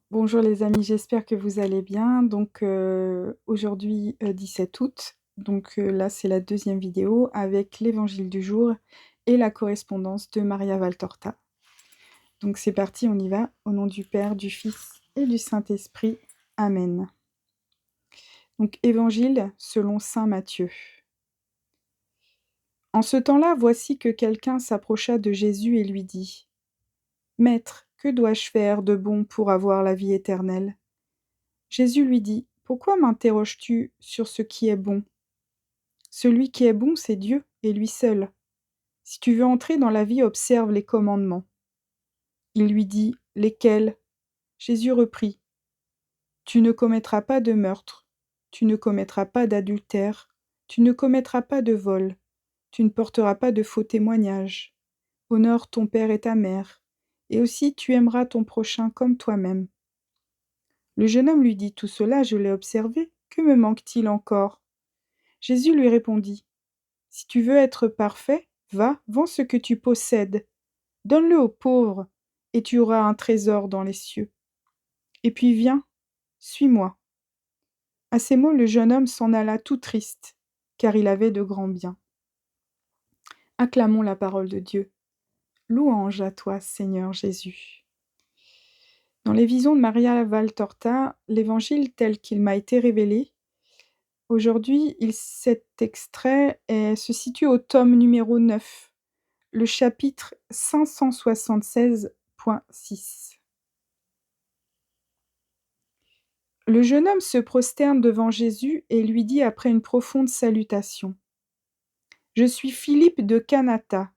Bonjour les amis, j'espère que vous allez bien. Aujourd'hui, 17 août, là c'est la deuxième vidéo avec l'évangile du jour et la correspondance de Maria Valtorta. Donc c'est parti, on y va. Au nom du Père, du Fils et du Saint-Esprit. Amen. Donc évangile selon saint Matthieu. En ce temps-là, voici que quelqu'un s'approcha de Jésus et lui dit : « Maître, que dois-je faire de bon pour avoir la vie éternelle ? » Jésus lui dit : « Pourquoi m'interroges-tu sur ce qui est bon ? Celui qui est bon, c'est Dieu, et lui seul. Si tu veux entrer dans la vie, observe les commandements. » Il lui dit : « Lesquels ? » Jésus reprit : « Tu ne commettras pas de meurtre, tu ne commettras pas d'adultère, tu ne commettras pas de vol, tu ne porteras pas de faux témoignages. Honore ton père et ta mère, et aussi tu aimeras ton prochain comme toi-même. » Le jeune homme lui dit : « Tout cela, je l'ai observé. Que me manque-t-il encore ? » Jésus lui répondit : « Si tu veux être parfait, va, vends ce que tu possèdes, donne-le aux pauvres, et tu auras un trésor dans les cieux. Et puis viens, suis-moi. » À ces mots, le jeune homme s'en alla tout triste, car il avait de grands biens. Acclamons la parole de Dieu. Louange à toi, Seigneur Jésus. Dans les visions de Maria Valtorta, l'évangile tel qu'il m'a été révélé, aujourd'hui, cet extrait se situe au tome numéro 9, le chapitre 576.6. Le jeune homme se prosterne devant Jésus et lui dit après une profonde salutation : « Je suis Philippe de Kanatha,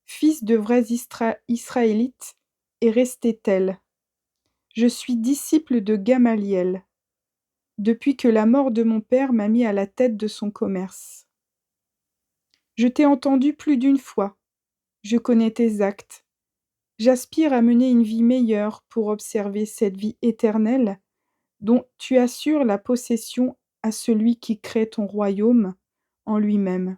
fils de vrais Israélites, et resté tel. Je suis disciple de Gamaliel, depuis que la mort de mon père m'a mis à la tête de son commerce. Je t'ai entendu plus d'une fois, je connais tes actes. J'aspire à mener une vie meilleure pour observer cette vie éternelle dont tu assures la possession à celui qui crée ton royaume en lui-même.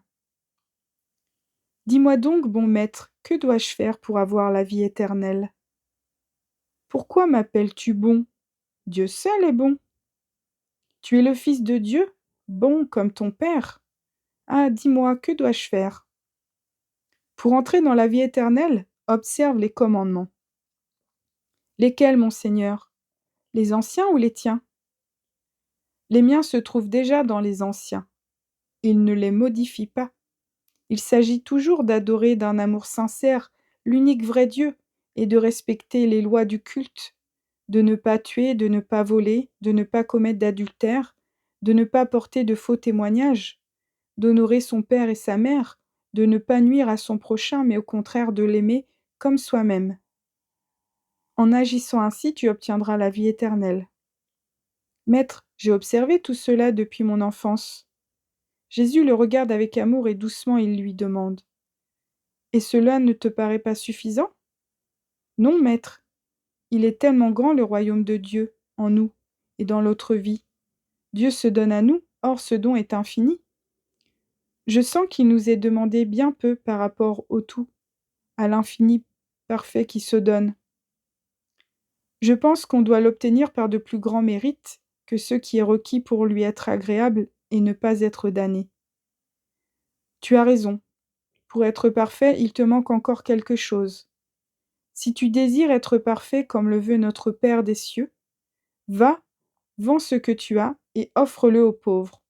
Dis-moi donc, bon maître, que dois-je faire pour avoir la vie éternelle ? Pourquoi m'appelles-tu bon ? Dieu seul est bon. Tu es le Fils de Dieu, bon comme ton Père. Ah, dis-moi, que dois-je faire ? Pour entrer dans la vie éternelle, observe les commandements. Lesquels, mon Seigneur ? Les anciens ou les tiens ? Les miens se trouvent déjà dans les anciens. Il ne les modifie pas. Il s'agit toujours d'adorer d'un amour sincère l'unique vrai Dieu et de respecter les lois du culte, de ne pas tuer, de ne pas voler, de ne pas commettre d'adultère, de ne pas porter de faux témoignages, d'honorer son père et sa mère, de ne pas nuire à son prochain, mais au contraire de l'aimer comme soi-même. En agissant ainsi, tu obtiendras la vie éternelle. Maître, j'ai observé tout cela depuis mon enfance. Jésus le regarde avec amour et doucement il lui demande : « Et cela ne te paraît pas suffisant ? Non, maître, il est tellement grand le royaume de Dieu, en nous et dans l'autre vie. Dieu se donne à nous, or ce don est infini. Je sens qu'il nous est demandé bien peu par rapport au tout, à l'infini parfait qui se donne. Je pense qu'on doit l'obtenir par de plus grands mérites que ce qui est requis pour lui être agréable et ne pas être damné. Tu as raison. Pour être parfait, il te manque encore quelque chose. Si tu désires être parfait comme le veut notre Père des cieux, va, vends ce que tu as et offre-le aux pauvres.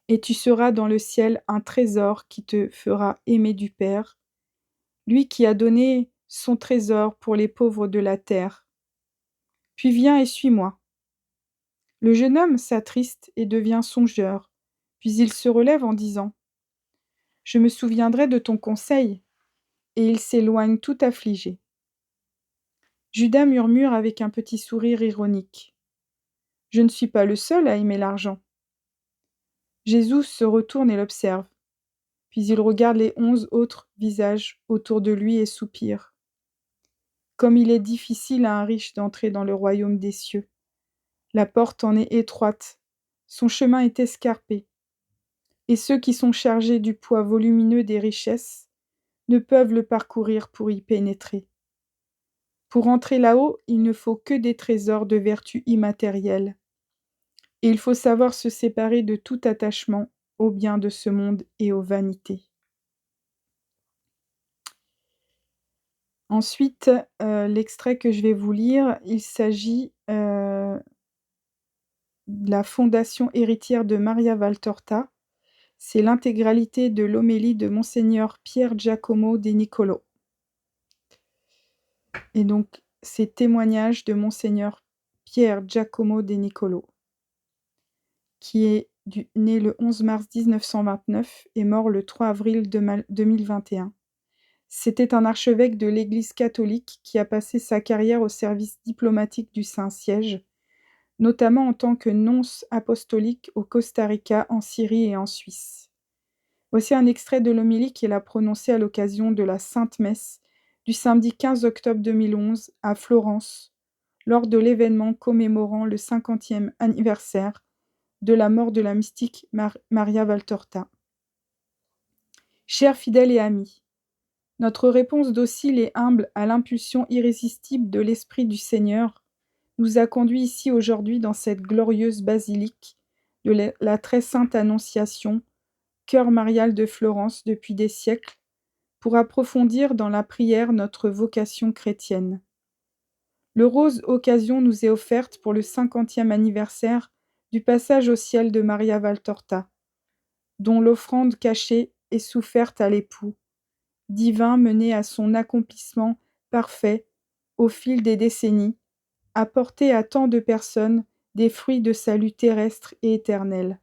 Et tu seras dans le ciel un trésor qui te fera aimer du Père, lui qui a donné son trésor pour les pauvres de la terre. Puis viens et suis-moi. » Le jeune homme s'attriste et devient songeur, puis il se relève en disant : « Je me souviendrai de ton conseil. » Et il s'éloigne tout affligé. Judas murmure avec un petit sourire ironique : « Je ne suis pas le seul à aimer l'argent. » Jésus se retourne et l'observe, puis il regarde les 11 autres visages autour de lui et soupire. Comme il est difficile à un riche d'entrer dans le royaume des cieux. La porte en est étroite, son chemin est escarpé, et ceux qui sont chargés du poids volumineux des richesses ne peuvent le parcourir pour y pénétrer. Pour entrer là-haut, il ne faut que des trésors de vertus immatérielles. Et il faut savoir se séparer de tout attachement aux biens de ce monde et aux vanités. Ensuite, l'extrait que je vais vous lire, il s'agit de la Fondation héritière de Maria Valtorta. C'est l'intégralité de l'homélie de Monseigneur Pier Giacomo De Nicolo. Et donc, ces témoignages de Monseigneur Pier Giacomo De Nicolo, qui est né le 11 mars 1929 et mort le 3 avril 2021. C'était un archevêque de l'Église catholique qui a passé sa carrière au service diplomatique du Saint-Siège, notamment en tant que nonce apostolique au Costa Rica, en Syrie et en Suisse. Voici un extrait de l'homélie qu'il a prononcé à l'occasion de la Sainte Messe du samedi 15 octobre 2011 à Florence, lors de l'événement commémorant le 50e anniversaire de la mort de la mystique Maria Valtorta. Chers fidèles et amis, notre réponse docile et humble à l'impulsion irrésistible de l'Esprit du Seigneur nous a conduits ici aujourd'hui dans cette glorieuse basilique de la très sainte Annonciation, cœur marial de Florence depuis des siècles, pour approfondir dans la prière notre vocation chrétienne. L'heureuse occasion nous est offerte pour le 50e anniversaire du passage au ciel de Maria Valtorta, dont l'offrande cachée est soufferte à l'époux, divin mené à son accomplissement parfait au fil des décennies, apporter à tant de personnes des fruits de salut terrestre et éternel.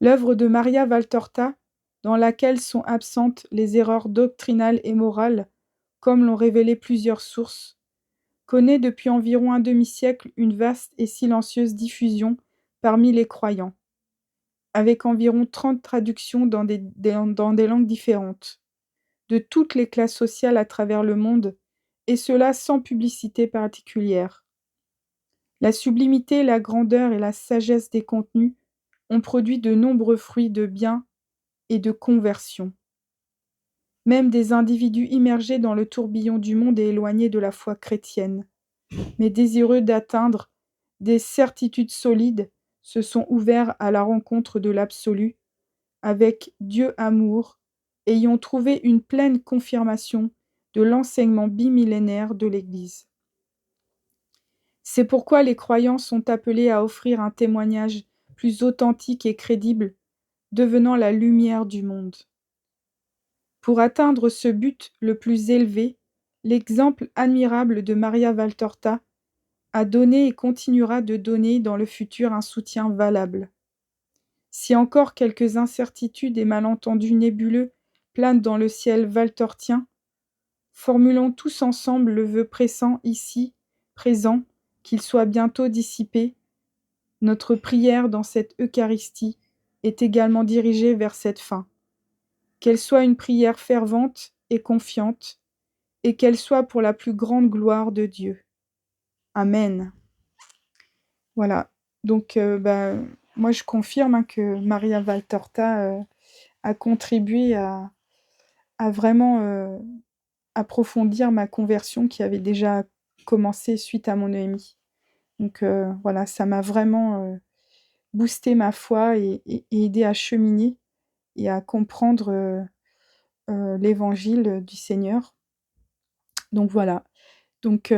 L'œuvre de Maria Valtorta, dans laquelle sont absentes les erreurs doctrinales et morales, comme l'ont révélé plusieurs sources, connaît depuis environ un demi-siècle une vaste et silencieuse diffusion parmi les croyants, avec environ 30 traductions dans des langues différentes, de toutes les classes sociales à travers le monde, et cela sans publicité particulière. La sublimité, la grandeur et la sagesse des contenus ont produit de nombreux fruits de bien et de conversion. Même des individus immergés dans le tourbillon du monde et éloignés de la foi chrétienne, mais désireux d'atteindre des certitudes solides, se sont ouverts à la rencontre de l'absolu, avec Dieu amour, et y ont trouvé une pleine confirmation de l'enseignement bimillénaire de l'Église. C'est pourquoi les croyants sont appelés à offrir un témoignage plus authentique et crédible, devenant la lumière du monde. Pour atteindre ce but le plus élevé, l'exemple admirable de Maria Valtorta a donné et continuera de donner dans le futur un soutien valable. Si encore quelques incertitudes et malentendus nébuleux planent dans le ciel valtortien, formulons tous ensemble le vœu pressant ici, présent, qu'il soit bientôt dissipé. Notre prière dans cette Eucharistie est également dirigée vers cette fin. Qu'elle soit une prière fervente et confiante, et qu'elle soit pour la plus grande gloire de Dieu. Amen. Voilà, donc moi je confirme que Maria Valtorta a contribué à vraiment approfondir ma conversion qui avait déjà commencé suite à mon EMI. Donc voilà, ça m'a vraiment boosté ma foi et aidé à cheminer et à comprendre l'évangile du Seigneur. Donc voilà, donc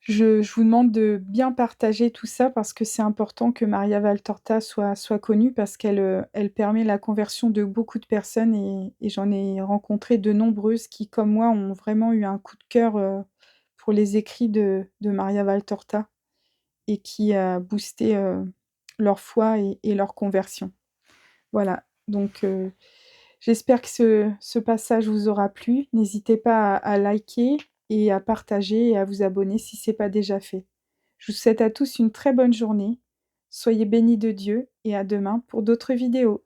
je vous demande de bien partager tout ça parce que c'est important que Maria Valtorta soit connue parce qu'elle permet la conversion de beaucoup de personnes et j'en ai rencontré de nombreuses qui, comme moi, ont vraiment eu un coup de cœur pour les écrits de Maria Valtorta et qui a boosté leur foi et leur conversion. Voilà, donc j'espère que ce passage vous aura plu. N'hésitez pas à liker et à partager et à vous abonner si ce n'est pas déjà fait. Je vous souhaite à tous une très bonne journée. Soyez bénis de Dieu et à demain pour d'autres vidéos.